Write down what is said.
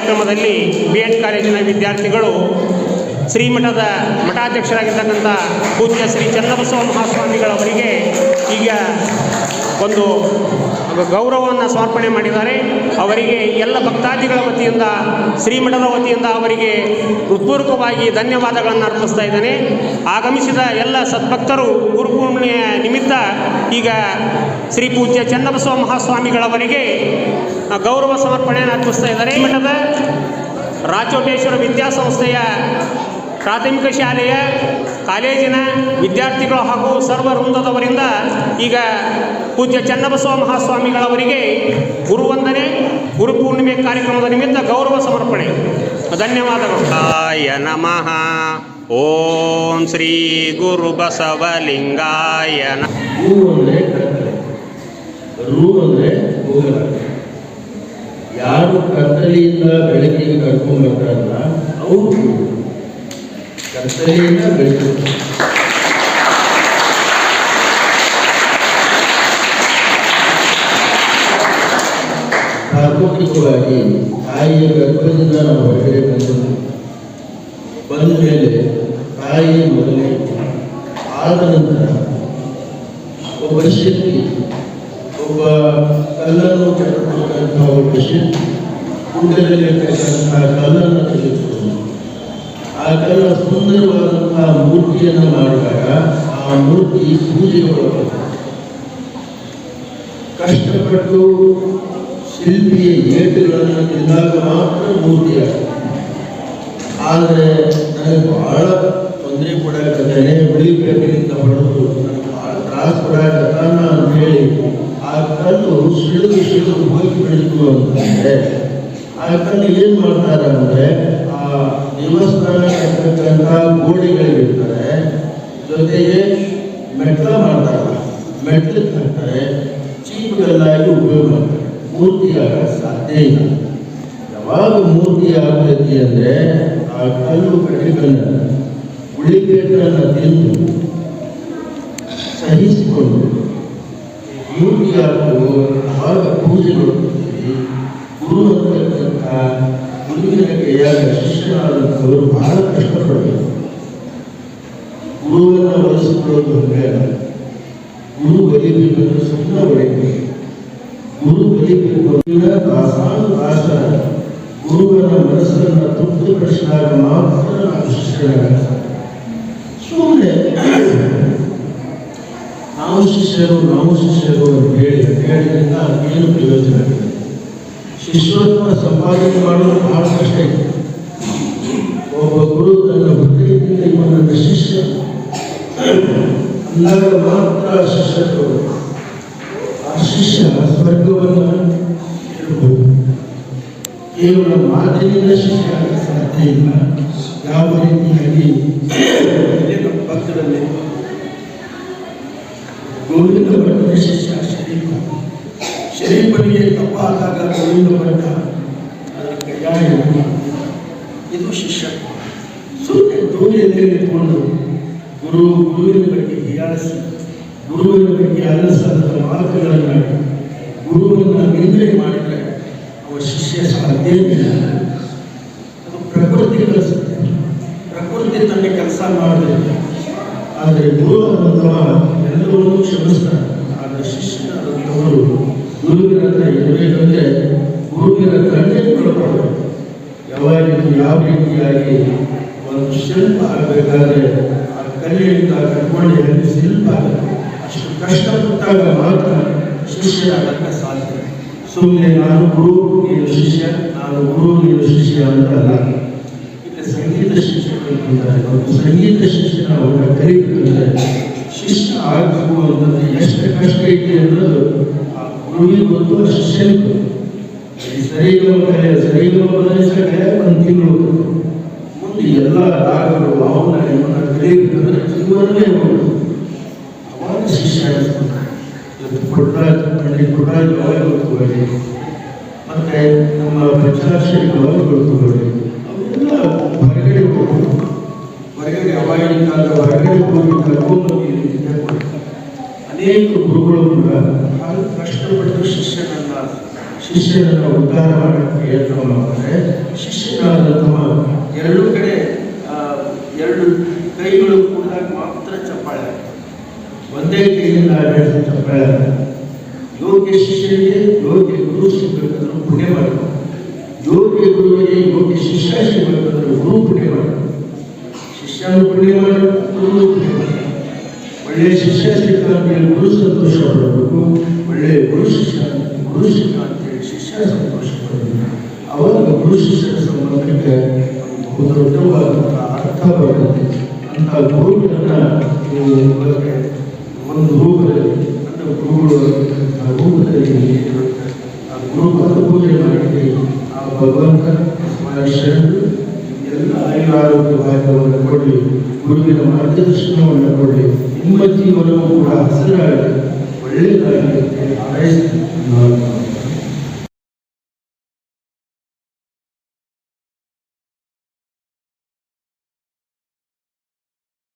ಕಾರ್ಯಕ್ರಮದಲ್ಲಿ BEd ಕಾಲೇಜಿನ ವಿದ್ಯಾರ್ಥಿಗಳು ಶ್ರೀಮಠದ ಮಠಾಧ್ಯಕ್ಷರಾಗಿರ್ತಕ್ಕಂಥ ಪೂಜ್ಯ ಶ್ರೀ ಚನ್ನಬಸವ ಮಹಾಸ್ವಾಮಿಗಳವರಿಗೆ ಈಗ ಒಂದು ಗೌರವವನ್ನು ಸಮರ್ಪಣೆ ಮಾಡಿದ್ದಾರೆ. ಅವರಿಗೆ ಎಲ್ಲ ಭಕ್ತಾದಿಗಳ ವತಿಯಿಂದ ಶ್ರೀಮಠದ ವತಿಯಿಂದ ಅವರಿಗೆ ಹೃತ್ಪೂರ್ವಕವಾಗಿ ಧನ್ಯವಾದಗಳನ್ನು ಅರ್ಪಿಸ್ತಾ ಇದ್ದೇನೆ. ಆಗಮಿಸಿದ ಎಲ್ಲ ಸದ್ಭಕ್ತರು ಗುರುಪೂರ್ಣಿಮೆಯ ನಿಮಿತ್ತ ಈಗ ಶ್ರೀ ಪೂಜ್ಯ ಚನ್ನಬಸವ ಮಹಾಸ್ವಾಮಿಗಳವರಿಗೆ ಗೌರವ ಸಮರ್ಪಣೆಯನ್ನು ಅರ್ಪಿಸ್ತಾ ಇದ್ದಾರೆ. ಶ್ರೀಮಠದ ರಾಚೋಟೇಶ್ವರ ವಿದ್ಯಾಸಂಸ್ಥೆಯ ಪ್ರಾಥಮಿಕ ಶಾಲೆಯ ಕಾಲೇಜಿನ ವಿದ್ಯಾರ್ಥಿಗಳು ಹಾಗೂ ಸರ್ವ ವೃಂದದವರಿಂದ ಈಗ ಪೂಜ್ಯ ಚನ್ನಬಸವ ಮಹಾಸ್ವಾಮಿಗಳವರಿಗೆ ಗುರುವಂದನೆ ಗುರುಪೂರ್ಣಿಮೆ ಕಾರ್ಯಕ್ರಮದ ನಿಮಿತ್ತ ಗೌರವ ಸಮರ್ಪಣೆ. ಧನ್ಯವಾದಗಳು. ಆಯ ನಮಃ. ಓಂ ಶ್ರೀ ಗುರು ಬಸವಲಿಂಗಾಯ ಯಾರು ಕತ್ತಲೆಯಿಂದ ಬೆಳಕಿಗೆ ಕರ್ಕೊಂಡು ಬರ್ತಾರಲ್ಲ ಅವರು ಕತ್ತಲೆಯಿಂದ ಬೆಳಕು. ಪ್ರಾಕೃತಿಕವಾಗಿ ತಾಯಿಯ ಗರ್ಭದಿಂದ ನಾವು ಹೊರಗಡೆ ಬಂದ ಮೇಲೆ ತಾಯಿ ಮೊದಲೇ ಆದ ನಂತರ ಒಬ್ಬ ಶಕ್ತಿ, ಒಬ್ಬ ಕಲ್ಲನ್ನು ಕೆಟ್ಟಂತಹ ಒಬ್ಬ ಶಕ್ತಿ ಗುಡ್ಡದಲ್ಲಿರ್ತಕ್ಕಂತಹ ಕಲ್ಲನ್ನು ತೆಗೆದುಕೊಂಡು ಆ ಕಲ್ಲ ಸುಂದರವಾದಂತಹ ಮೂರ್ತಿಯನ್ನು ಮಾಡಿದಾಗ ಆ ಮೂರ್ತಿ ಪೂಜೆಗಳು ಕಷ್ಟಪಟ್ಟು ಶಿಲ್ಪಿಯ ಏಟುಗಳನ್ನು ತಿಂದಾಗ ಮಾತ್ರ ಮೂರ್ತಿಯಾಗ್ತದೆ. ಆದರೆ ನನಗೆ ಬಹಳ ತೊಂದರೆ ಕೊಡಾಕತ್ತೇನೆ, ಉಳಿಬೇಕಿಂದ ಹೊಡೆದು ನನಗೆ ಬಹಳ ತ್ರಾಸು ಕೊಡಾಕತ್ತಾನ ಅಂತ ಹೇಳಿ ಆ ಕಲ್ಲು ಸಿಡಿದು ಹೋಗಿ ಬಿಡಿತು ಅಂತಂದರೆ ಆ ಕಲ್ಲು ಏನು ಮಾಡ್ತಾರೆ ಅಂದರೆ ಆ ದೇವಸ್ಥಾನ ಇರ್ತಕ್ಕಂಥ ಗೋಡೆಗಳಿರ್ತಾರೆ, ಜೊತೆಗೆ ಮೆಟ್ಲ ಮಾಡ್ತಾರೆ, ಮೆಟ್ಲಕ್ಕೆ ಹಾಕ್ತಾರೆ, ಚೀಪುಗಲ್ಲಾಗಿ ಉಪಯೋಗ ಮಾಡ್ತಾರೆ. ಮೂರ್ತಿ ಆಗಕ್ಕೆ ಸಾಧ್ಯ ಇಲ್ಲ. ಯಾವಾಗ ಮೂರ್ತಿ ಆಗ್ತೈತಿ ಅಂದರೆ ಆ ಕಲ್ಲು ಕಟ್ಟಿಗೆಗಳನ್ನು ಉಳಿಬೇಟನ್ನು ತಿಂದು ಸಹಿಸಿಕೊಂಡು ಮೂರ್ತಿ ಆಗಲು ಆಗ ಪೂಜೆಗಳು ಗುರು ಅಂತಕ್ಕಂಥ ಗುರುವಿನ ಕೈಯಾಗ ಶಿಷ್ಯನಾದಂಥವರು ಬಹಳ ಕಷ್ಟಪಡಬೇಕು. ಗುರುವನ್ನು ಒಲಿಸಿಕೊಳ್ಳೋದು ಹಂಗೆ ಗುರು ಬಲಿಬೇಕಂದ್ರೆ ಸುಮ್ಮನೆ ಹೊಡಿಬೇಕು. ಗುರು ಬಲಿಬೇಕು ದಾಸ ಗುರುವಿನ ಮನಸ್ಸನ್ನು ತೃಪ್ತಿಪಡಿಸಿದಾಗ ಮಾತ್ರ ನಾವು ಶಿಷ್ಯರಾಗ್ತಾರೆ. ಸುಮ್ಮನೆ ನಾವು ಶಿಷ್ಯರು ಅಂತ ಹೇಳಿದ್ರಿಂದ ಏನು ಪ್ರಯೋಜನ ಆಗಿದೆ? ಶಿಷ್ಯತ್ವ ಸಂಪಾದನೆ ಮಾಡೋದು ಬಹಳ ಕಷ್ಟ ಇದೆ. ಒಬ್ಬ ಗುರು ತನ್ನ ಹೃದಯದಿಂದ ಇವ ನನ್ನ ಶಿಷ್ಯ ಅಂದಾಗ ಮಾತ್ರ ಶಿಷ್ಯತ್ವ. ಆ ಶಿಷ್ಯ ಸ್ವರ್ಗವನ್ನು ಇರಬಹುದು. ಕೇವಲ ಮಾತಿನಿಂದ ಶಿಷ್ಯ ಆಗಕ್ಕೆ ಸಾಧ್ಯ ಇಲ್ಲ. ಯಾವ ರೀತಿಯಾಗಿ ನಮ್ಮ ಪಕ್ಕದಲ್ಲಿ ಗೋವಿಂದ ಭಟ್ಟನ ಶಿಷ್ಯ ಶರೀಫನಿಗೆ ತಪ್ಪ ಆದಾಗ ಗೋವಿಂದ ಭಟ್ಟ ಅದರ ಕೈಯಾಯ ಇದು ಶಿಷ್ಯತ್ವ. ಸುಮ್ಮನೆ ತೋರಿಯಲ್ಲಿ ಇಟ್ಕೊಂಡು ಗುರುವಿನ ಬಗ್ಗೆ ಹೀಯಾಳಿಸಿ, ಗುರುವಿನ ಬಗ್ಗೆ ಅಲಸದ ಮಾತುಗಳನ್ನು ಗುರುವನ್ನು ನಿಂದನೆ ಮಾಡಿದರೆ ಅವ ಶಿಷ್ಯ ಸಾಧ್ಯ ಇಲ್ಲ. ಅದು ಪ್ರಕೃತಿ ಕಲಿಸುತ್ತೆ. ಪ್ರಕೃತಿ ತನ್ನ ಕೆಲಸ ಮಾಡಬೇಕು. ಆದರೆ ಗುರು ಆದಂತಹ ಎಲ್ಲವನ್ನೂ ಕ್ಷಮಿಸ್ತಾರೆ. ಆದರೆ ಶಿಷ್ಯನಾದಂಥವರು ಗುರುವಿನ ಹತ್ರ ಇರಬೇಕಂದ್ರೆ ಗುರುವಿನ ಕಣ್ಣೆಗಳು ಯಾವಾಗಿದ್ದು ಯಾವ ರೀತಿಯಾಗಿ ಒಂದು ಶಿಲ್ಪ ಆಗಬೇಕಾದ್ರೆ ಆ ಕಲ್ಲಿನಿಂದ ಕಟ್ಕೊಂಡು ಅಲ್ಲಿ ಶಿಲ್ಪ ಅಷ್ಟು ಕಷ್ಟಪಟ್ಟಾಗ ಮಾತ್ರ ಶಿಷ್ಯರಾಗಕ್ಕೆ ಸಾಧ್ಯ. ಸುಮ್ಮನೆ ನಾನು ಗುರು ನೀನು ಶಿಷ್ಯ, ನಾನು ಗುರು ನೀನು ಶಿಷ್ಯ ಅಂತಲ್ಲ. ಇಲ್ಲಿ ಸಂಗೀತ ಶಿಕ್ಷಕರು ಅಂತಾರೆ. ಒಂದು ಸಂಗೀತ ಶಿಕ್ಷಣ ಅವರ ಕಲಿಬೇಕಂದ್ರೆ ಶಿಷ್ಯ ಆಗಬೇಕು ಅಂತಂದ್ರೆ ಎಷ್ಟು ಕಷ್ಟ ಐತಿ ಅನ್ನೋದು ಆ ಗುರುವಿಗೆ ಗೊತ್ತು, ಆ ಶಿಷ್ಯನಿಗೆ ಗೊತ್ತು. ಸರಿಗಮ ಕಲಿಯಕ್ಕೆ ಒಂದು ತಿಂಗಳು ಮುಂದೆ ಎಲ್ಲ ರಾಗಗಳು ಅವನ ಇವನ ಕಲಿಬೇಕಂದ್ರೆ ಜೀವನವೇ ಹೋಗುದು. ಅವಾಗ ಶಿಷ್ಯ ಪುಟ್ಟರಾಜ್ ಯಾವಾಗ ಗೊತ್ತುಕೊಳ್ಳಿ, ಮತ್ತೆ ನಮ್ಮ ಪಂಚಾಕ್ಷರಿ ಯಾವಾಗ ಗೊತ್ತುಕೊಳ್ಳಿ, ಅವೆಲ್ಲ ಹೊರಗಡೆ ಹೋಗುದು. ಹೊರಗಡೆ ಅವಾಗಿನ ಕಾಲದ ಹೊರಗಡೆ ಹೋಗಿ ಕರ್ಕೊಂಡೋಗಿ ಅನೇಕ ಗುರುಗಳು ಕೂಡ ಬಹಳ ಕಷ್ಟಪಟ್ಟು ಶಿಷ್ಯನನ್ನು ಉದ್ಧಾರ ಮಾಡಕ್ಕೆ ಯತ್ನ ಮಾಡ್ತಾರೆ. ಶಿಷ್ಯನಾದ ತಮ್ಮ ಎರಡು ಕಡೆ ಎರಡು ಕೈಗಳು ಕೂಡಿದಾಗ ಮಾತ್ರ ಚಪ್ಪಾಳೆ ಆಗ್ತದೆ. ಒಂದೇ ಕೈಯಿಂದ ನಡೆದ ಚಪ್ಪಾಳೆ ಆಗ್ತದೆ. ಯೋಗ್ಯ ಶಿಷ್ಯನಿಗೆ ಯೋಗ್ಯ ಗುರು ಸಿಗಬೇಕಾದ್ರೂ ಪುಣ್ಯ ಮಾಡಬೇಕು. ಯೋಗ್ಯ ಗುರುವಿಗೆ ಯೋಗ್ಯ ಶಿಷ್ಯ ಸಿಗಬೇಕಾದ್ರೂ ಗುರು ಪುಣ್ಯ ಮಾಡಬೇಕು. ಶಿಷ್ಯನು ಪುಣ್ಯ ಮಾಡಬೇಕು, ಗುರು ಪುಣ್ಯ ಮಾಡಬೇಕು. ಒಳ್ಳೆಯ ಶಿಷ್ಯ ಸಿಕ್ಕ ಅಂತೇಳಿ ಗುರು ಸಂತೋಷ ಪಡಬೇಕು. ಒಳ್ಳೆಯ ಗುರು ಸಿಕ್ಕ ಅಂತೇಳಿ ಶಿಷ್ಯ ಸಂತೋಷ ಪಡಬೇಕು. ಅವಾಗ ಗುರು ಶಿಷ್ಯರ ಸಂಬಂಧಕ್ಕೆ ಒಂದು ದೊಡ್ಡವಾದಂಥ ಅರ್ಥ ಬರುತ್ತೆ. ಅಂಥ ಗುರುಗಳನ್ನು ಒಂದು ರೂಪದಲ್ಲಿ ನನ್ನ ಗುರುಗಳು ಆ ರೂಪದಲ್ಲಿ ಆ ಗುರುಪಾದ ಪೂಜೆ ಮಾಡಿದ್ದೀವಿ. ಆ ಭಗವಂತ ಶರಣರು ಎಲ್ಲ ಆಯುರಾರೋಗ್ಯ ಭಾಗ್ಯವನ್ನು ಕೊಡಲಿ, ಗುರುವಿನ ಮಾರ್ಗದರ್ಶನವನ್ನು ಕೊಡಲಿ, ನಿಮ್ಮ ಜೀವನವೂ ಕೂಡ ಹಸಿರಾಗಲಿ, ಒಳ್ಳೆಯದಾಗಲಿ ಅಂತ ಹಾರೈಸ್ತೀನಿ.